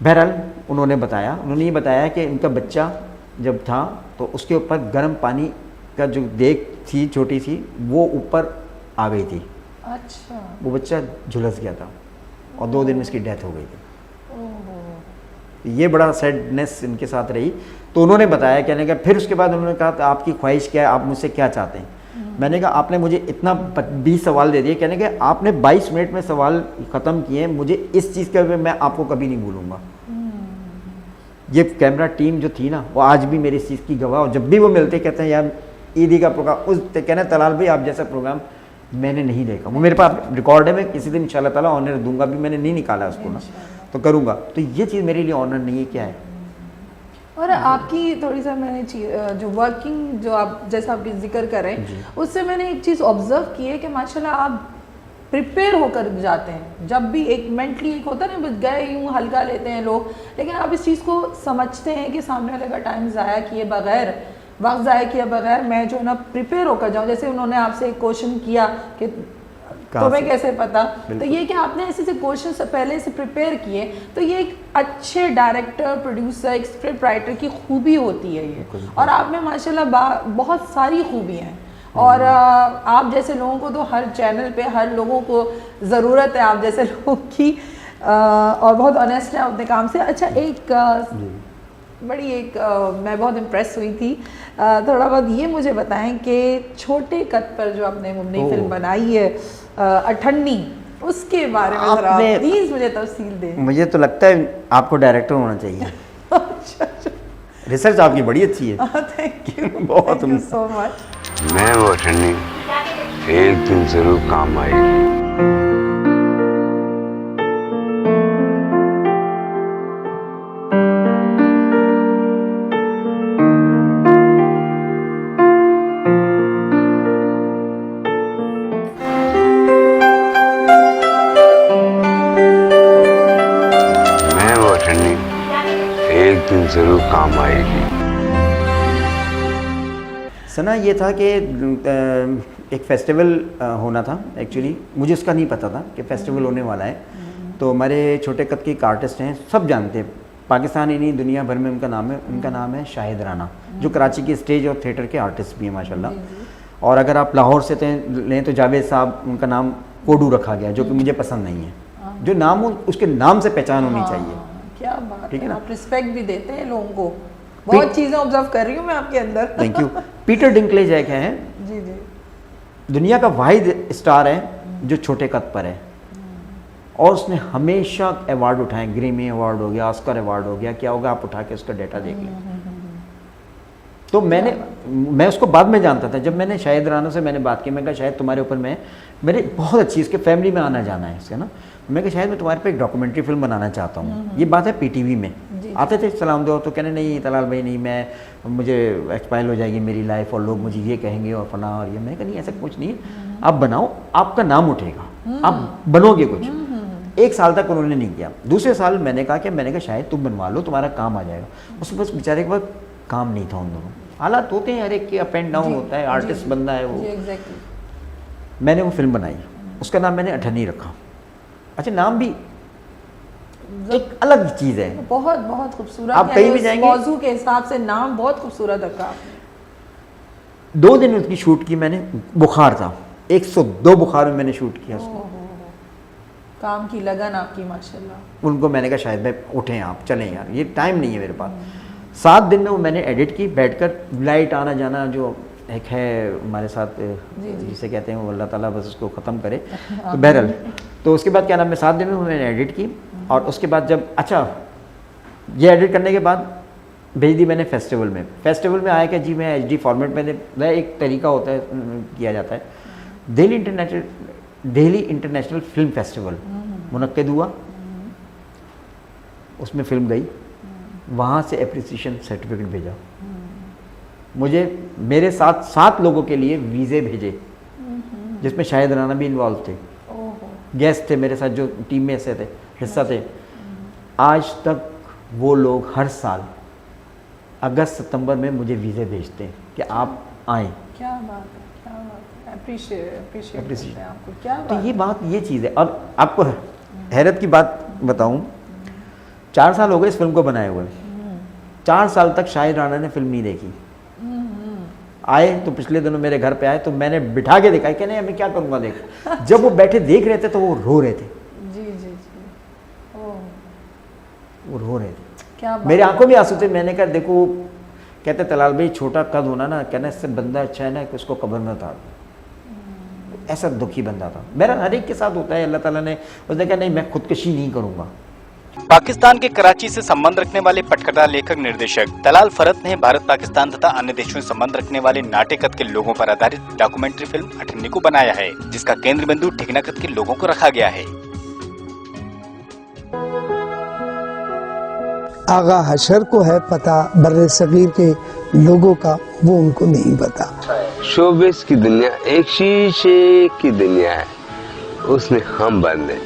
बहरहाल उन्होंने ये बताया कि उनका बच्चा जब था तो उसके ऊपर गर्म पानी का जो देग थी छोटी सी, वो ऊपर आ गई थी। अच्छा। वो बच्चा झुलस गया था और 2 दिन में उसकी डेथ हो गई थी। ये बड़ा सैडनेस इनके साथ रही। तो उन्होंने बताया, कहने का फिर उसके बाद उन्होंने कहा आपकी ख्वाहिश क्या है, आप मुझसे क्या चाहते हैं? मैंने कहा आपने मुझे इतना 20 सवाल दे दिए, कहने के आपने 22 मिनट में सवाल ख़त्म किए, मुझे इस चीज़ के मैं आपको कभी नहीं भूलूंगा। ये कैमरा टीम जो थी ना, वो आज भी मेरी इस चीज़ की गवाह, और जब भी वो मिलते कहते हैं यार ईदी का प्रोग्राम, उस कहना तलाल भाई आप जैसा प्रोग्राम मैंने नहीं देखा। वो मेरे पास रिकॉर्ड है, मैं किसी दिन इंशाल्लाह ताला ऑनर दूंगा भी, मैंने नहीं निकाला उसको ना, तो करूँगा। तो ये चीज़ मेरे लिए ऑनर नहीं है, क्या है। और आपकी थोड़ी सा मैंने जो वर्किंग जो आप जैसा आपकी जिक्र कर रहे हैं, उससे मैंने एक चीज़ ऑब्जर्व की है कि माशाल्लाह आप प्रिपेयर होकर जाते हैं। जब भी एक मेंटली एक होता है ना, गए यूँ हल्का लेते हैं लोग, लेकिन आप इस चीज़ को समझते हैं कि सामने वाले का टाइम ज़ाया किए बगैर, वक्त ज़ाया किए बगैर मैं जो है ना प्रिपेयर होकर जाऊँ। जैसे उन्होंने आपसे एक क्वेश्चन किया कि तुम्हें कैसे पता, तो ये कि आपने ऐसे से क्वेश्चन से पहले से प्रिपेयर किए, तो ये एक अच्छे डायरेक्टर, प्रोड्यूसर, एक स्क्रिप्ट राइटर की खूबी होती है ये। और आप में माशाल्लाह बहुत सारी खूबियाँ हैं, और आप जैसे लोगों को तो हर चैनल पे हर लोगों को ज़रूरत है, आप जैसे लोगों की, और बहुत ऑनेस्ट है अपने काम से। अच्छा, एक मैं बहुत इम्प्रेस हुई थी, थोड़ा बहुत ये मुझे बताएं कि छोटे कद पर जो आपने मुन्नी फिल्म बनाई है अठन्नी, उसके बारे में ज़रा प्लीज़ मुझे तफसील दें। मुझे तो लगता है आपको डायरेक्टर होना चाहिए। अच्छा, रिसर्च आपकी बड़ी अच्छी है। थैंक यू, बहुत थैंक यू सो मच। मैं वो अठन्नी एक दिन जरूर काम आएगी। मैं वो अठन्नी एक दिन जरूर काम आएगी। सना ये था कि एक फेस्टिवल होना था, एक्चुअली मुझे उसका नहीं पता था कि फेस्टिवल होने वाला है। तो हमारे छोटे कद के एक आर्टिस्ट हैं, सब जानते हैं, पाकिस्तान ही नहीं दुनिया भर में उनका नाम है शाहिद राना, जो कराची के स्टेज और थिएटर के आर्टिस्ट भी हैं माशाल्लाह। और अगर आप लाहौर से लें तो जावेद साहब, उनका नाम कोडू रखा गया, जो कि मुझे पसंद नहीं है। जो नाम हो उसके नाम से पहचान होनी चाहिए। क्या बात ठीक है ना? आप रिस्पेक्ट भी देते हैं लोगों को। बहुत चीजें ऑब्जर्व कर रही हूँ मैं आपके अंदर। Thank you. पीटर डिंकलेज एक है, जी जी। दुनिया का वाहिद स्टार है जो छोटे कद पर है, और उसने हमेशा अवार्ड उठाए, ग्रैमी अवार्ड हो गया, ऑस्कर अवार्ड हो गया, क्या होगा आप उठा के उसका डेटा देख लें। तो मैं उसको बाद में जानता था, जब मैंने शाहिद राना से मैंने बात की, मैं कहा शायद तुम्हारे ऊपर मेरे बहुत अच्छी इसके फैमिली में आना जाना है इसका ना, मैं कहा शायद मैं तुम्हारे पे एक डॉक्यूमेंट्री फिल्म बनाना चाहता हूँ। ये बात है पीटीवी में आते थे सलाम दो, तो कहने नहीं तलाल भाई नहीं, मुझे एक्सपायर हो जाएगी मेरी लाइफ और लोग मुझे ये कहेंगे और फना और ये। मैंने कहा नहीं ऐसा कुछ नहीं, आप बनाओ, आपका नाम उठेगा, आप बनोगे कुछ। 1 साल तक उन्होंने नहीं किया। दूसरे साल मैंने कहा शायद तुम बनवा लो, तुम्हारा काम आ जाएगा। उसमें बस बेचारे के पास काम नहीं था उन दोनों। हालात होते हैं हर एक के, अप एंड डाउन होता है, आर्टिस्ट बंदा है वो। मैंने वो फिल्म बनाई, उसका नाम मैंने अठन्नी रखा। अच्छा, नाम भी एक अलग चीज़ है, बहुत बहुत खूबसूरत। आप कहीं भी जाएंगे मौजू के हिसाब से नाम बहुत खूबसूरत रखा आपने। 2 दिन उसकी शूट की मैंने, बुखार था 102 बुखार में मैंने शूट किया उसको। काम की लगन आपकी माशाल्लाह। उनको मैंने कहा शायद भाई उठें आप चलें यार, ये टाइम नहीं है मेरे पास। 7 दिन में वो मैंने एडिट की बैठकर, लाइट आना जाना जो एक है हमारे साथ जिसे कहते हैं वो अल्लाह ताला बस उसको ख़त्म करे। तो बहरहाल, तो उसके बाद क्या नाम है 7 दिन में मैंने एडिट की, और उसके बाद जब अच्छा ये एडिट करने के बाद भेज दी मैंने फेस्टिवल में आया कि जी मैं HD फॉर्मेट में, एक तरीका होता है किया जाता है, दिल्ली इंटरनेशनल फिल्म फेस्टिवल मुनक्किद हुआ, उसमें फिल्म गई, वहाँ से एप्रिसिएशन सर्टिफिकेट भेजा मुझे, मेरे साथ 7 लोगों के लिए वीज़े भेजे, जिसमें शाहिद राना भी इन्वॉल्व थे, गेस्ट थे मेरे साथ जो टीम में से थे, हिस्सा थे। आज तक वो लोग हर साल अगस्त सितंबर में मुझे वीज़े भेजते हैं कि आप आएँ। क्या बात है, क्या बात है, अप्रिशिएट आपको, क्या तो ये चीज़ है। और आपको हैरत की बात बताऊं, 4 साल हो गए इस फिल्म को बनाए हुए, 4 साल तक शाहिद राणा ने फिल्म नहीं देखी। आए तो पिछले दिनों मेरे घर पे आए तो मैंने बिठा के दिखाई कि नहीं मैं क्या करूँगा देख। जब वो बैठे देख रहे थे तो वो रो रहे थे। जी जी जी, वो रो रहे थे, क्या बात। मेरी आंखों में आंसू थे। मैंने कहा देखो, कहते तलाल भाई छोटा कद होना ना, कहना इससे बंदा अच्छा है ना कि उसको कब्र में उतार दो। ऐसा दुखी बंदा था। मेरा हर एक के साथ होता है, अल्लाह ताला ने उसने कहा नहीं मैं खुदकशी नहीं करूँगा। पाकिस्तान के कराची से संबंध रखने वाले पटकथा लेखक निर्देशक तलाल फरत ने भारत, पाकिस्तान तथा अन्य देशों से संबंध रखने वाले नाटे कद के लोगों पर आधारित डॉक्यूमेंट्री फिल्म अठन्नी को बनाया है, जिसका केंद्र बिंदु ठिकना कद के लोगों को रखा गया है। आगा हशर को है पता, बर्रे सगीर के लोगों का वो उनको नहीं पता। शोबिस की दुनिया एक शीशे की दुनिया है, उसमें हम बंद हैं।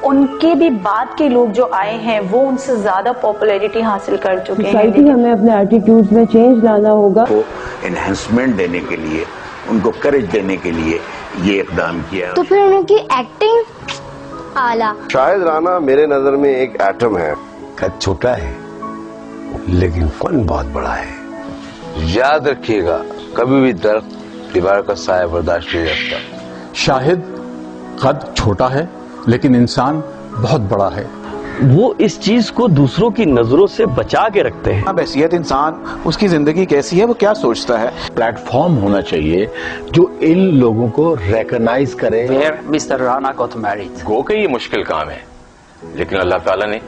उनके भी बाद के लोग जो आए हैं वो उनसे ज्यादा पॉपुलैरिटी हासिल कर चुके हैं। सोसाइटी हमें अपने एटीट्यूड्स में चेंज लाना होगा। को एनहांसमेंट देने के लिए, उनको करेज देने के लिए ये इकदाम किया। तो फिर उनकी एक्टिंग आला। शाहिद राणा मेरे नजर में एक एटम है। कद छोटा है लेकिन फन बहुत बड़ा है। याद रखिएगा, कभी भी दर्द दीवार का साया बर्दाश्त नहीं रखता। शाहिद कद छोटा है लेकिन इंसान बहुत बड़ा है। वो इस चीज को दूसरों की नजरों से बचा के रखते हैं। हैसियत इंसान, उसकी जिंदगी कैसी है, वो क्या सोचता है। प्लेटफॉर्म होना चाहिए जो इन लोगों को रिकॉग्नाइज करे। Mister Rana got married. गो के ये मुश्किल काम है, लेकिन अल्लाह ताला ने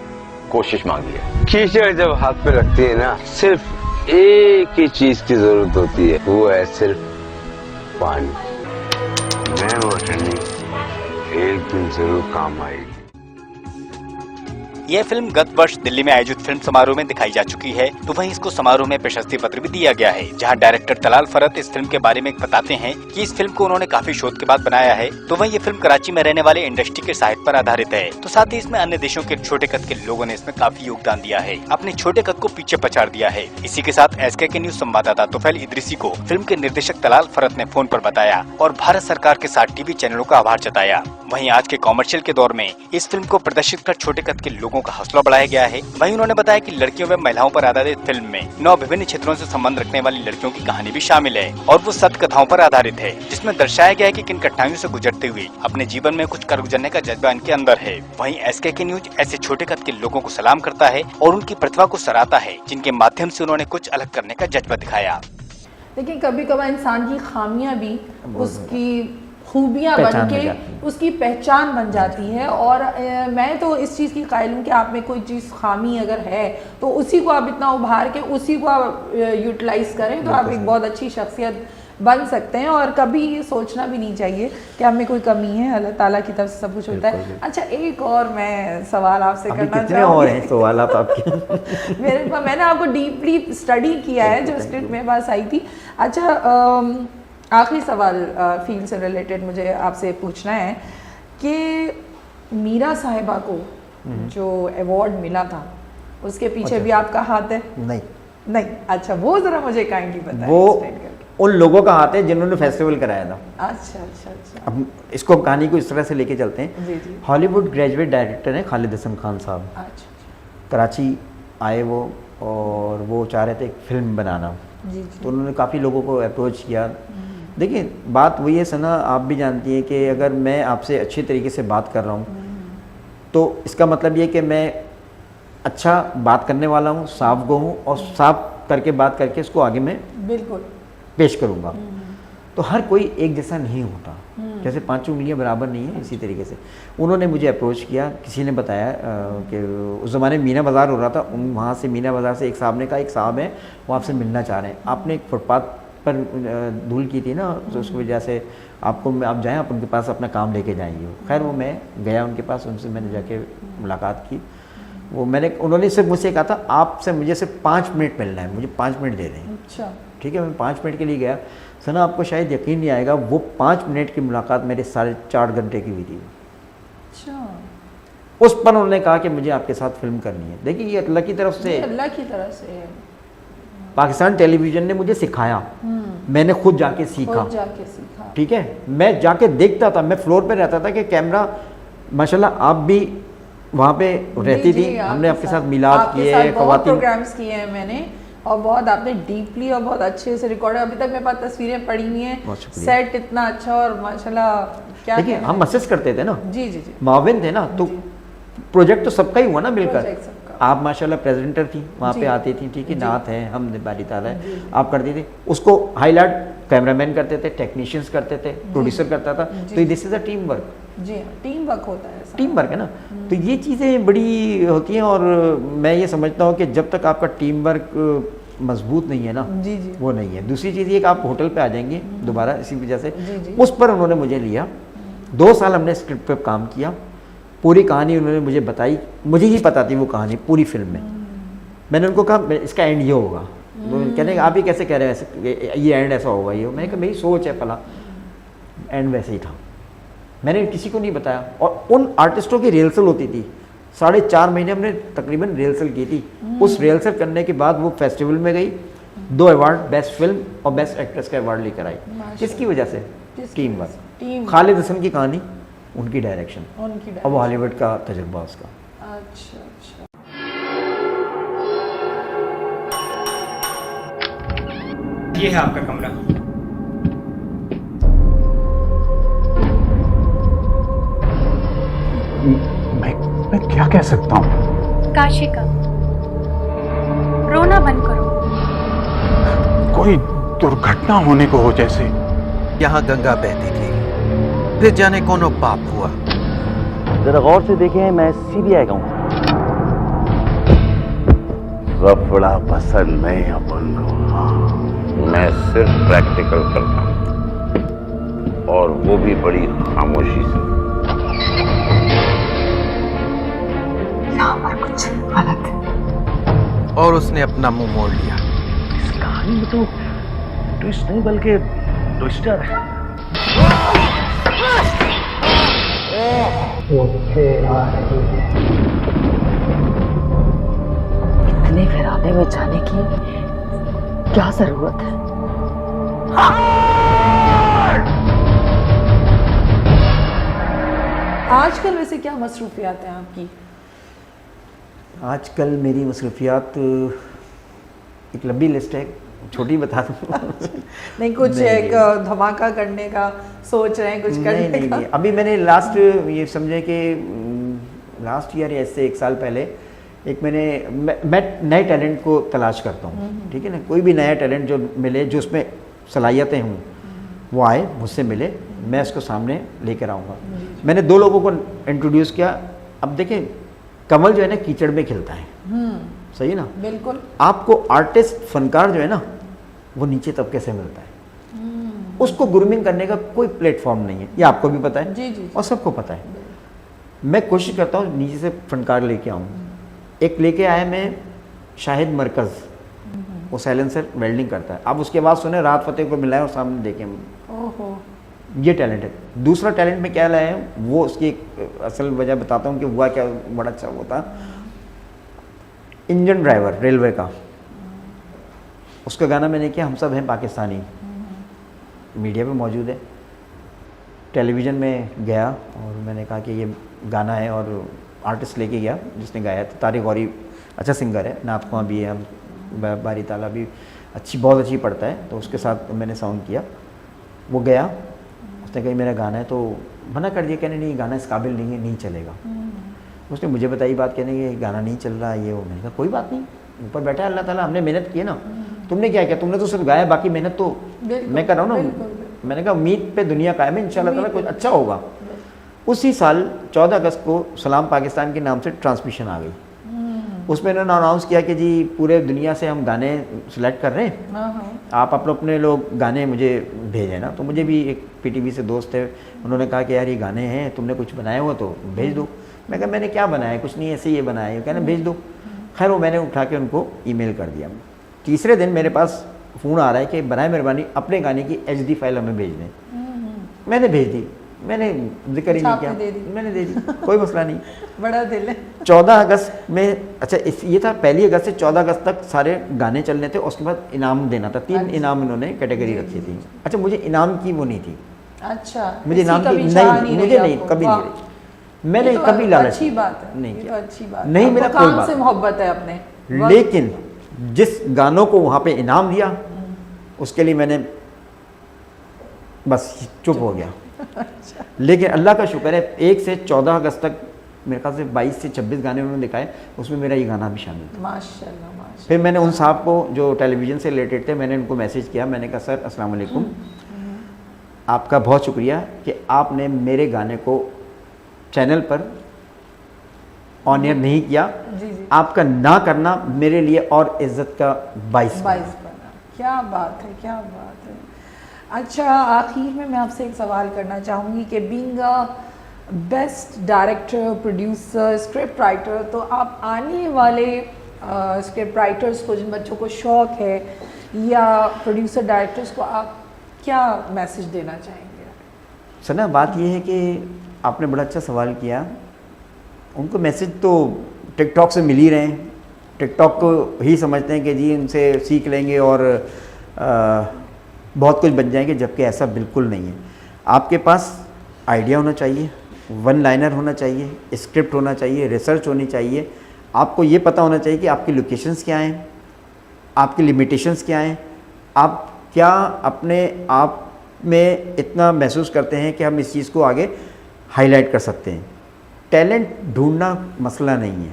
कोशिश मांगी है। कीचड़ जब हाथ पे लगती है ना, सिर्फ एक ही चीज की जरूरत होती है, वो है सिर्फ पानी। मैं वो ठंडी एक दिन जरूर काम आएगी। यह फिल्म गत वर्ष दिल्ली में आयोजित फिल्म समारोह में दिखाई जा चुकी है, तो वहीं इसको समारोह में प्रशस्ति पत्र भी दिया गया है, जहां डायरेक्टर तलाल फरत इस फिल्म के बारे में बताते हैं कि इस फिल्म को उन्होंने काफी शोध के बाद बनाया है। तो वहीं ये फिल्म कराची में रहने वाले इंडस्ट्री के साहित्य पर आधारित है। तो साथ ही इसमें अन्य देशों के छोटे कद के लोगों ने इसमें काफी योगदान दिया है, अपने छोटे कद को पीछे पछाड़ दिया है। इसी के साथ SK न्यूज संवाददाता तोफैल इदरीसी को फिल्म के निर्देशक तलाल फरत ने फोन पर बताया और भारत सरकार के साथ TV चैनलों का आभार जताया। वहीं आज के कॉमर्शियल के दौर में इस फिल्म को प्रदर्शित कर छोटे कद के लोगों लोगों का हौसला बढ़ाया गया है। वहीं उन्होंने बताया कि लड़कियों व महिलाओं पर आधारित फिल्म में 9 विभिन्न क्षेत्रों से संबंध रखने वाली लड़कियों की कहानी भी शामिल है और वो सत्य कथाओं पर आधारित है, जिसमें दर्शाया गया है कि किन कठिनाइयों से गुजरते हुए अपने जीवन में कुछ कर गुजरने का जज्बा इनके अंदर है। वहीं SKK न्यूज ऐसे छोटे कद के लोगों को सलाम करता है और उनकी प्रतिभा को सराहता है, जिनके माध्यम से उन्होंने कुछ अलग करने का जज्बा दिखाया। लेकिन कभी कभार इंसान की खामियां भी उसकी खूबियां बन के उसकी पहचान बन जाती है। और मैं तो इस चीज़ की कायल हूँ कि आप में कोई चीज़ खामी अगर है तो उसी को आप इतना उभार के उसी को आप यूटिलाइज करें तो आप एक बहुत अच्छी शख्सियत बन सकते हैं। और कभी ये सोचना भी नहीं चाहिए कि आप में कोई कमी है, अल्लाह ताला की तरफ से सब कुछ होता है। अच्छा, एक और मैं सवाल आपसे करना चाहूँगी। सवाल आपके मैंने आपको डीपली स्टडी किया है जो स्क्रिप्ट मेरे पास आई थी। अच्छा, आखिरी सवाल फील्ड से रिलेटेड मुझे आपसे पूछना है कि मीरा साहिबा को जो अवार्ड मिला था उसके पीछे भी आपका हाथ है? नहीं। अच्छा, वो जरा मुझे काइंडली बताएं। वो उन लोगों का हाथ है जिन्होंने फेस्टिवल कराया था। अच्छा। अब इसको कहानी को इस तरह से लेके चलते हैं। जी। हॉलीवुड ग्रेजुएट डायरेक्टर हैं खालिद हसन खान साहब। अच्छा। कराची आए वो और वो चाह रहे थे एक फिल्म बनाना। जी। तो उन्होंने काफ़ी लोगों को अप्रोच किया। देखिए, बात वही है सना, आप भी जानती हैं कि अगर मैं आपसे अच्छे तरीके से बात कर रहा हूँ तो इसका मतलब ये कि मैं अच्छा बात करने वाला हूँ, साफ गो हूँ और साफ करके बात करके इसको आगे मैं बिल्कुल पेश करूँगा। तो हर कोई एक जैसा नहीं होता, जैसे 5 उंगलियां बराबर नहीं है, इसी तरीके से उन्होंने मुझे अप्रोच किया। किसी ने बताया कि उस ज़माने में मीना बाज़ार हो रहा था, वहाँ से मीना बाज़ार से एक साहब ने कहा एक साहब है वो आपसे मिलना चाह रहे हैं, आपने एक फुटपाथ पर धूल की थी ना, तो उसकी वजह से आप जाएँ, आप उनके पास अपना काम लेके जाएंगे। खैर वो मैं गया उनके पास, उनसे मैंने जाके मुलाकात की। उन्होंने सिर्फ मुझसे कहा था आपसे मुझे सिर्फ 5 मिनट मिलना है, मुझे 5 मिनट दे दें। अच्छा, ठीक है। मैं 5 मिनट के लिए गया। सना, आपको शायद यकीन नहीं आएगा, वो 5 मिनट की मुलाकात मेरे 4.5 घंटे की हुई थी। अच्छा। उस पर उन्होंने कहा कि मुझे आपके साथ फिल्म करनी है। देखिए, ये अल्लाह की तरफ से पाकिस्तान टेलीविज़न ने मुझे सिखाया, मैंने खुद जाके सीखा। ठीक है, मैं जाके देखता था, मैं फ्लोर पे रहता था कि कैमरा माशाल्लाह आप भी वहाँ पे रहती थी, हमने आपके साथ मिलाद किए, प्रोग्राम्स किए हैं मैंने, और बहुत आपने डीपली और बहुत अच्छे से रिकॉर्ड, अभी तक मेरे पास तस्वीरें पड़ी हुई हैं, सेट इतना अच्छा और माशाल्लाह क्या। देखिए, हम असिस्ट करते थे ना, जी, माविन थे ना, तो प्रोजेक्ट तो सबका ही हुआ ना मिलकर। आप माशाल्लाह प्रेजेंटर थी, वहाँ पे आती थी, ठीक है, नात है, हम बारी ताला है, आप करती थी उसको हाईलाइट, कैमरामैन करते थे, टेक्नीशियंस करते थे, प्रोड्यूसर करता था। तो this is a team work. जी, टीम वर्क होता है, टीम वर्क है ना। तो ये चीज़ें बड़ी होती हैं और मैं ये समझता हूँ कि जब तक आपका टीम वर्क मजबूत नहीं है ना, जी, वो नहीं है। दूसरी चीज़ ये कि आप होटल पे आ जाएंगे दोबारा, इसी वजह से उस पर उन्होंने मुझे लिया। 2 साल हमने स्क्रिप्ट पे काम किया, पूरी कहानी उन्होंने मुझे बताई, मुझे ही पता थी वो कहानी पूरी फिल्म में। मैंने उनको कहा इसका एंड ये होगा, तो कहने आप ही कैसे कह रहे हैं ये एंड ऐसा होगा, ये मैंने कहा मेरी सोच है फला, एंड वैसे ही था। मैंने किसी को नहीं बताया। और उन आर्टिस्टों की रिहर्सल होती थी, 4.5 महीने हमने तकरीबन रिहर्सल की थी। उस रिहर्सल करने के बाद वो फेस्टिवल में गई, 2 अवार्ड, बेस्ट फिल्म और बेस्ट एक्ट्रेस का अवार्ड लेकर आई। किसकी वजह से? Team work. खालिद हसन की कहानी, उनकी डायरेक्शन और वो हॉलीवुड का तजुर्बा उसका। अच्छा। ये है आपका कमरा। मैं क्या कह सकता हूँ? काशिका, रोना बंद करो। कोई दुर्घटना होने को हो जैसे। यहाँ गंगा बहती थी, फिर जाने कौनो पाप हुआ। जरा गौर से देखें, मैं CBI का हूँ। रफड़ा पसंद नहीं अपन को, मैं सिर्फ प्रैक्टिकल करता हूँ, और वो भी बड़ी खामोशी से। यहाँ पर कुछ गलत है। और उसने अपना मुंह मोड़ लिया। इस कहानी में तो ट्विस्ट नहीं बल्कि ट्विस्टर है। इतने वीराने में जाने की क्या जरूरत है? आजकल वैसे क्या मसरूफियात हैं आपकी? आजकल मेरी मसरूफियात एक लंबी लिस्ट है, छोटी बता दूँ। नहीं, कुछ एक धमाका करने का सोच रहे हैं, कुछ करने का? नहीं, अभी मैंने लास्ट ये समझे कि लास्ट ईयर या इससे 1 साल पहले एक मैं नए टैलेंट को तलाश करता हूँ, ठीक है ना। कोई भी नया टैलेंट जो मिले, जो उसमें सलाहियतें हों, वो आए मुझसे मिले, मैं उसको सामने लेकर आऊँगा। मैंने 2 लोगों को इंट्रोड्यूस किया। अब देखें, कमल जो है ना कीचड़ में खिलता है, सही है ना। बिल्कुल। आपको आर्टिस्ट, फनकार जो है ना, वो नीचे तबके से मिलता है। उसको ग्रूमिंग करने का कोई प्लेटफॉर्म नहीं है, ये आपको भी पता है जी। और सबको पता है। मैं कोशिश करता हूँ नीचे से फनकार लेके आऊँ। एक लेके आया मैं शाहिद मरकज़, वो साइलेंसर वेल्डिंग करता है। आप उसके बाद सुने राहत फ़तेह को मिलाएं और सामने देखें, ओहो, ये टैलेंट है। दूसरा टैलेंट में क्या लाया है, वो उसकी असल वजह बताता हूँ कि हुआ क्या। बड़ा अच्छा वो था, इंजन ड्राइवर रेलवे का, उसका गाना मैंने किया, हम सब हैं पाकिस्तानी। मीडिया पे मौजूद है, टेलीविज़न में गया और मैंने कहा कि ये गाना है, और आर्टिस्ट लेके गया जिसने गाया था, तारिक गौरी अच्छा सिंगर है, नात ख्वां भी है, बारी ताला भी बहुत अच्छी पढ़ता है, तो उसके साथ मैंने साउंड किया। वो गया, उसने कहा मेरा गाना है, तो मना कर दिया, कहने नहीं गाना इस काबिल नहीं है, नहीं चलेगा। उसने मुझे बताई बात, कहने कि गाना नहीं चल रहा ये वो। मैंने कहा कोई बात नहीं, ऊपर बैठा है अल्लाह ताला, हमने मेहनत की है ना, तुमने क्या किया, तुमने तो सिर्फ गाया, बाकी मेहनत तो मैं कर रहा हूँ ना। मैंने कहा उम्मीद पे दुनिया कायम है, इंशाल्लाह ताला कुछ अच्छा होगा। उसी साल 14 अगस्त को सलाम पाकिस्तान के नाम से ट्रांसमिशन आ गई। उसमें इन्होंने अनाउंस किया कि जी पूरे दुनिया से हम गाने सिलेक्ट कर रहे हैं, आप अपने लोग गाने मुझे भेजें ना। तो मुझे भी एक पीटीवी से दोस्त है, उन्होंने कहा कि यार ये गाने हैं, तुमने कुछ बनाया हो तो भेज दो। मैं कहा मैंने क्या बनाया, कुछ नहीं, ऐसे ही ये बनाया है। कहना भेज दो। खैर वो मैंने उठा के उनको ईमेल कर दिया। तीसरे दिन मेरे पास फ़ोन आ रहा है कि बनाए मेहरबानी अपने गाने की HD फाइल हमें भेज दें। मैंने भेज दी, मैंने जिक्र ही नहीं किया, मैंने दे दी, कोई मसला नहीं। बड़ा दिल है। 14 अगस्त में, अच्छा ये था 1 अगस्त से 14 अगस्त तक सारे गाने चलने थे, उसके बाद इनाम देना था। 3 इनाम इन्होंने कैटेगरी रखी थी। अच्छा मुझे इनाम की वो नहीं थी। अच्छा, मुझे इनाम की नहीं, मुझे नहीं, कभी नहीं रही। मैंने कभी लालच अच्छी बात है, नहीं किया, अच्छी बात नहीं, मेरा कोई बात से मोहब्बत है अपने। लेकिन जिस गानों को वहाँ पे इनाम दिया, उसके लिए मैंने बस चुप हो गया। लेकिन अल्लाह का शुक्र है 1 से 14 अगस्त तक मेरे ख्याल से 22 से 26 गाने उन्होंने दिखाए, उसमें मेरा ये गाना भी शामिल था। माशाल्लाह, माशाल्लाह। फिर मैंने उन साहब को जो टेलीविज़न से रिलेटेड थे, मैंने उनको मैसेज किया, मैंने कहा सर अस्सलाम वालेकुम, आपका बहुत शुक्रिया कि आपने मेरे गाने को चैनल पर ऑन एयर नहीं किया। आपका ना करना मेरे लिए और इज़्ज़त का बाइस बना। क्या बात है, क्या बात है। अच्छा, आखिर में मैं आपसे एक सवाल करना चाहूँगी कि being a best director, producer, script writer, तो आप आने वाले स्क्रिप्ट राइटर्स को, जिन बच्चों को शौक़ है, या प्रोड्यूसर डायरेक्टर्स को आप क्या मैसेज देना चाहेंगे? सना बात यह है कि आपने बड़ा अच्छा सवाल किया। उनको मैसेज तो टिकटॉक से मिल ही रहे हैं, टिकटॉक को ही समझते हैं कि जी इनसे सीख लेंगे और बहुत कुछ बन जाएंगे, जबकि ऐसा बिल्कुल नहीं है। आपके पास आइडिया होना चाहिए, वन लाइनर होना चाहिए, स्क्रिप्ट होना चाहिए, रिसर्च होनी चाहिए। आपको ये पता होना चाहिए कि आपकी लोकेशंस क्या हैं, आपकी लिमिटेशंस क्या हैं, आप क्या अपने आप में इतना महसूस करते हैं कि हम इस चीज़ को आगे हाईलाइट कर सकते हैं। टैलेंट ढूंढना मसला नहीं है,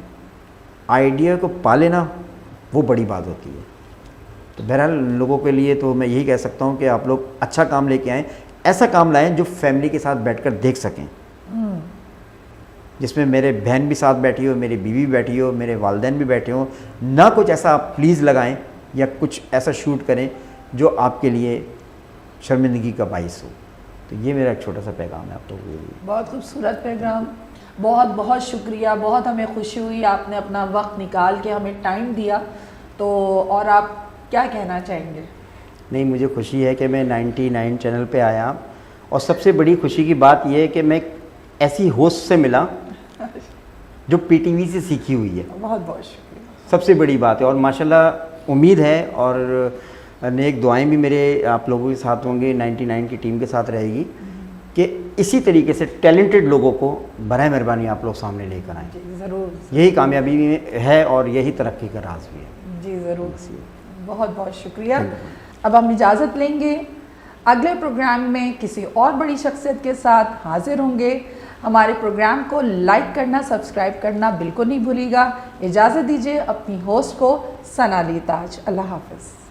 आइडिया को पा लेना वो बड़ी बात होती है। तो बहरहाल लोगों के लिए तो मैं यही कह सकता हूँ कि आप लोग अच्छा काम लेके आएँ, ऐसा काम लाएं जो फैमिली के साथ बैठकर देख सकें, जिसमें मेरे बहन भी साथ बैठी हो, मेरी बीवी बैठी हो, मेरे वालिदैन भी बैठे हो। ना कुछ ऐसा आप प्लीज़ लगाएं या कुछ ऐसा शूट करें जो आपके लिए शर्मिंदगी का बाइस हो। तो ये मेरा एक छोटा सा पैगाम है आप लोगों के लिए। बहुत खूबसूरत पैगाम, बहुत बहुत शुक्रिया। बहुत हमें खुशी हुई आपने अपना वक्त निकाल के हमें टाइम दिया। तो और आप क्या कहना चाहेंगे? नहीं, मुझे खुशी है कि मैं 99 चैनल पे आया, और सबसे बड़ी खुशी की बात यह है कि मैं ऐसी होस्ट से मिला जो पीटीवी से सीखी हुई है। बहुत बहुत शुक्रिया, सबसे बड़ी बात है। और माशाल्लाह उम्मीद है और नेक दुआएं भी मेरे आप लोगों के साथ होंगे, 99 की टीम के साथ रहेगी कि इसी तरीके से टैलेंटेड लोगों को बराए मेहरबानी आप लोग सामने लेकर आएँ। ज़रूर, यही कामयाबी है और यही तरक्की का राज भी है। जी ज़रूर, बहुत बहुत शुक्रिया। अब हम इजाज़त लेंगे, अगले प्रोग्राम में किसी और बड़ी शख्सियत के साथ हाजिर होंगे। हमारे प्रोग्राम को लाइक करना, सब्सक्राइब करना बिल्कुल नहीं भूलिएगा। इजाज़त दीजिए अपनी होस्ट को सना अली ताज। अल्लाह हाफ़िज़।